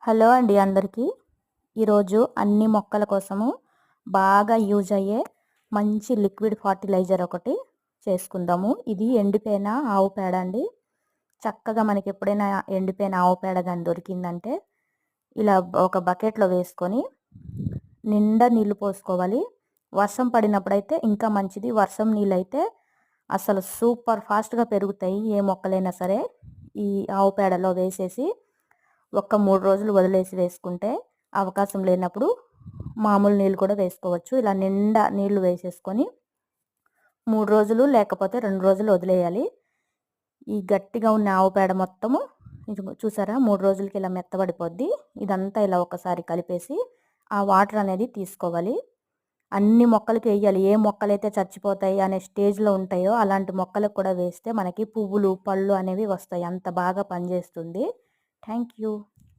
Hello అండి అందరికీ. ఈరోజు అన్ని మొక్కల కోసము బాగా యూజ్ అయ్యే మంచి లిక్విడ్ ఫర్టిలైజర్ ఒకటి చేసుకుందాము. ఇది ఎండిపోయిన ఆవు పేడ అండి. చక్కగా మనకి ఎప్పుడైనా ఎండిపోయిన ఆవు పేడ కానీ దొరికిందంటే ఇలా ఒక బకెట్లో వేసుకొని నిండా నీళ్లు పోసుకోవాలి. వర్షం పడినప్పుడైతే ఇంకా మంచిది. వర్షం నీళ్ళు అయితే అసలు సూపర్ ఫాస్ట్గా పెరుగుతాయి ఏ మొక్కలైనా సరే. ఈ ఆవు పేడలో వేసేసి ఒక్క 3 రోజులు వదిలేసి వేసుకుంటే అవకాశం లేనప్పుడు మామూలు నీళ్ళు కూడా వేసుకోవచ్చు. ఇలా నిండా నీళ్లు వేసేసుకొని 3 రోజులు లేకపోతే 2 రోజులు వదిలేయాలి. ఈ గట్టిగా ఉన్న ఆవు పేడ మొత్తము చూసారా 3 రోజులకి ఇలా మెత్తబడిపోద్ది. ఇదంతా ఇలా ఒకసారి కలిపేసి ఆ వాటర్ అనేది తీసుకోవాలి. అన్ని మొక్కలకి వేయాలి. ఏ మొక్కలైతే చచ్చిపోతాయి అనే స్టేజ్లో ఉంటాయో అలాంటి మొక్కలకు కూడా వేస్తే మనకి పువ్వులు పళ్ళు అనేవి వస్తాయి. అంత బాగా పనిచేస్తుంది. Thank you.